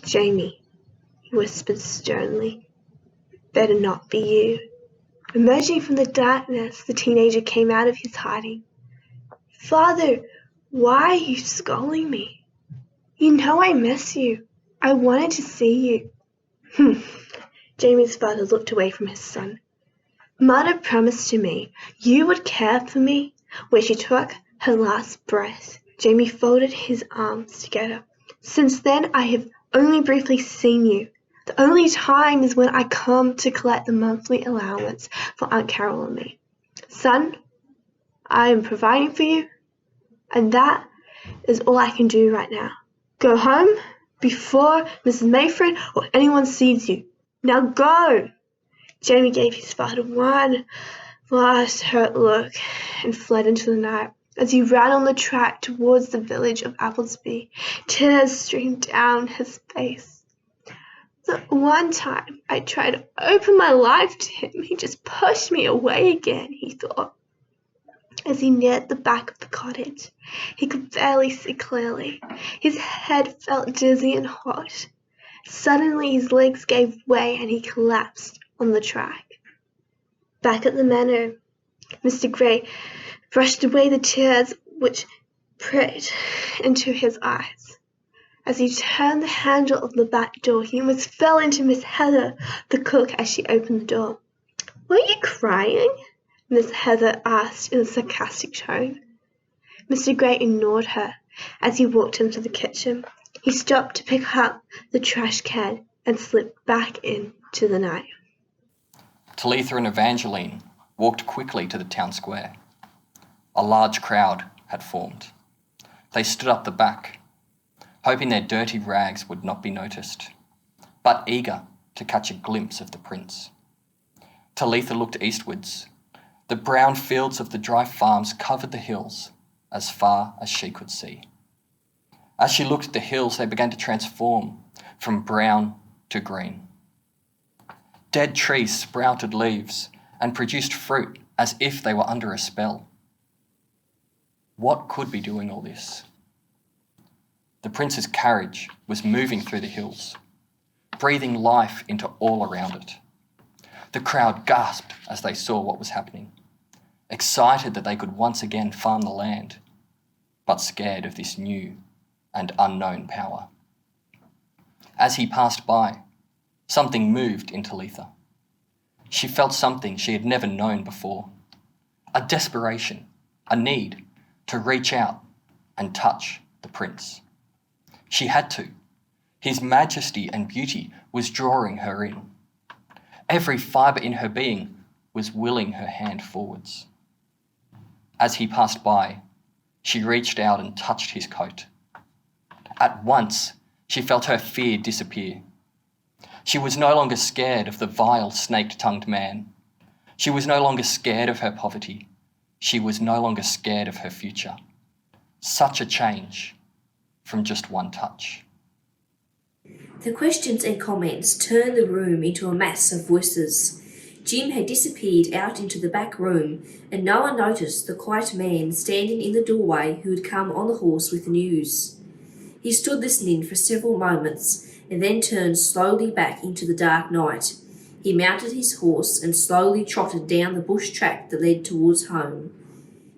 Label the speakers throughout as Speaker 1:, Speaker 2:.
Speaker 1: Jamie, he whispered sternly. Better not be you. Emerging from the darkness, the teenager came out of his hiding. Father, why are you scolding me? You know I miss you. I wanted to see you. Jamie's father looked away from his son. Mother promised to me you would care for me. When she took her last breath, Jamie folded his arms together. Since then, I have only briefly seen you. The only time is when I come to collect the monthly allowance for Aunt Carol and me. Son, I am providing for you, and that is all I can do right now. Go home before Mrs. Mayford or anyone sees you. Now go! Jamie gave his father one last hurt look and fled into the night. As he ran on the track towards the village of Applesby, tears streamed down his face. The one time I tried to open my life to him, he just pushed me away again, he thought. As he neared the back of the cottage, he could barely see clearly. His head felt dizzy and hot. Suddenly his legs gave way and he collapsed on the track. Back at the manor, Mr. Gray brushed away the tears which pricked into his eyes. As he turned the handle of the back door, he almost fell into Miss Heather, the cook, as she opened the door. "Were you crying?" Miss Heather asked in a sarcastic tone. Mr. Gray ignored her as he walked into the kitchen. He stopped to pick up the trash can and slipped back into the night.
Speaker 2: Talitha and Evangeline walked quickly to the town square. A large crowd had formed. They stood up the back, hoping their dirty rags would not be noticed, but eager to catch a glimpse of the prince. Talitha looked eastwards. The brown fields of the dry farms covered the hills as far as she could see. As she looked at the hills, they began to transform from brown to green. Dead trees sprouted leaves and produced fruit as if they were under a spell. What could be doing all this? The prince's carriage was moving through the hills, breathing life into all around it. The crowd gasped as they saw what was happening, excited that they could once again farm the land, but scared of this new and unknown power. As he passed by, something moved in Talitha. She felt something she had never known before, a desperation, a need to reach out and touch the prince. She had to. His majesty and beauty was drawing her in. Every fibre in her being was willing her hand forwards. As he passed by, she reached out and touched his coat. At once, she felt her fear disappear. She was no longer scared of the vile, snake-tongued man. She was no longer scared of her poverty. She was no longer scared of her future. Such a change from just one touch.
Speaker 3: The questions and comments turned the room into a mass of voices. Jim had disappeared out into the back room, and no one noticed the quiet man standing in the doorway who had come on the horse with the news. He stood listening for several moments and then turned slowly back into the dark night. He mounted his horse and slowly trotted down the bush track that led towards home.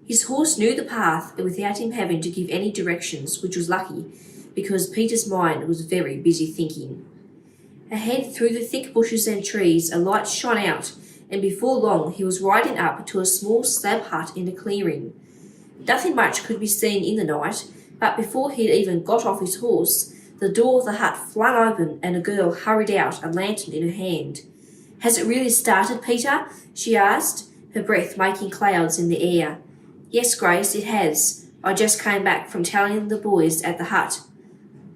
Speaker 3: His horse knew the path without him having to give any directions, which was lucky, because Peter's mind was very busy thinking. Ahead, through the thick bushes and trees, a light shone out, and before long he was riding up to a small slab hut in a clearing. Nothing much could be seen in the night, but before he had even got off his horse, the door of the hut flung open and a girl hurried out, a lantern in her hand. "Has it really started, Peter?" she asked, her breath making clouds in the air. "Yes, Grace, it has. I just came back from telling the boys at the hut."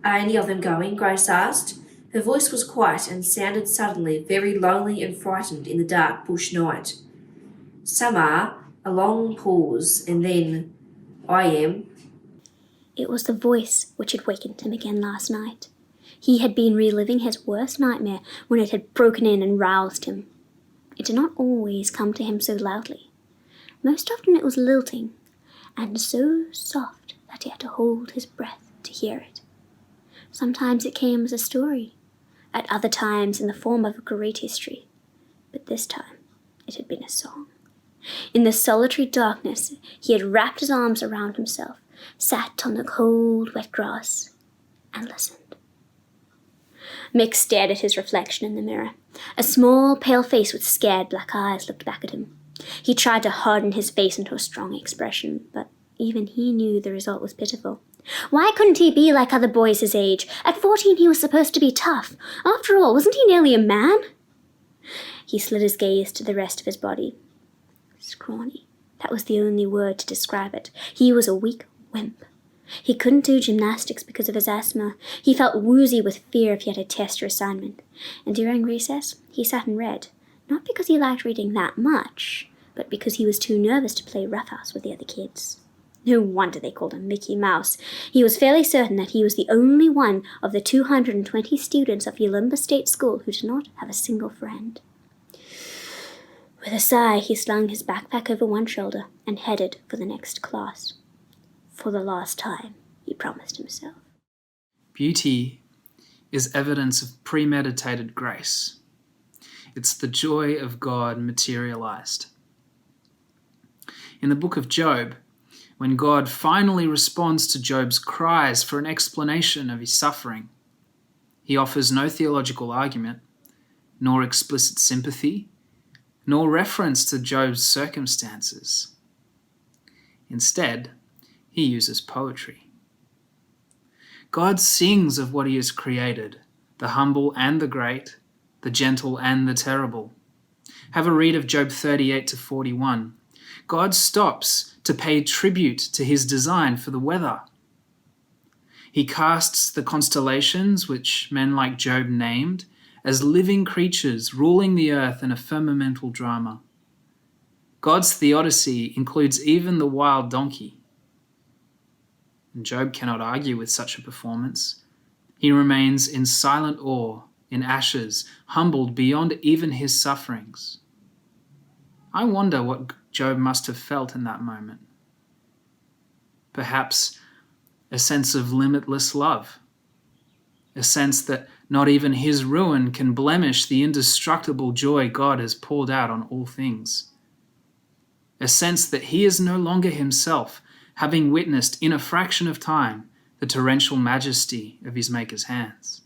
Speaker 3: "Are any of them going?" Grace asked. Her voice was quiet and sounded suddenly very lonely and frightened in the dark bush night. "Some are." A long pause, and then, "I am."
Speaker 4: It was the voice which had wakened him again last night. He had been reliving his worst nightmare when it had broken in and roused him. It did not always come to him so loudly. Most often it was lilting, and so soft that he had to hold his breath to hear it. Sometimes it came as a story, at other times in the form of a great history, but this time it had been a song. In the solitary darkness, he had wrapped his arms around himself, sat on the cold, wet grass, and listened. Mick stared at his reflection in the mirror. A small, pale face with scared black eyes looked back at him. He tried to harden his face into a strong expression, but even he knew the result was pitiful. Why couldn't he be like other boys his age? At 14 he was supposed to be tough. After all, wasn't he nearly a man? He slid his gaze to the rest of his body. Scrawny. That was the only word to describe it. He was a weak wimp. He couldn't do gymnastics because of his asthma. He felt woozy with fear if he had a test or assignment. And during recess, he sat and read. Not because he liked reading that much, but because he was too nervous to play roughhouse with the other kids. No wonder they called him Mickey Mouse. He was fairly certain that he was the only one of the 220 students of Yalumba State School who did not have a single friend. With a sigh, he slung his backpack over one shoulder and headed for the next class. For the last time, he promised himself.
Speaker 5: Beauty is evidence of premeditated grace. It's the joy of God materialized. In the book of Job, when God finally responds to Job's cries for an explanation of his suffering, he offers no theological argument, nor explicit sympathy, nor reference to Job's circumstances. Instead, he uses poetry. God sings of what he has created, the humble and the great, the gentle and the terrible. Have a read of Job 38-41. God stops to pay tribute to his design for the weather. He casts the constellations, which men like Job named, as living creatures ruling the earth in a firmamental drama. God's theodicy includes even the wild donkey. And Job cannot argue with such a performance. He remains in silent awe, in ashes, humbled beyond even his sufferings. I wonder what Job must have felt in that moment. Perhaps a sense of limitless love, a sense that not even his ruin can blemish the indestructible joy God has poured out on all things. A sense that he is no longer himself, having witnessed in a fraction of time the torrential majesty of his Maker's hands.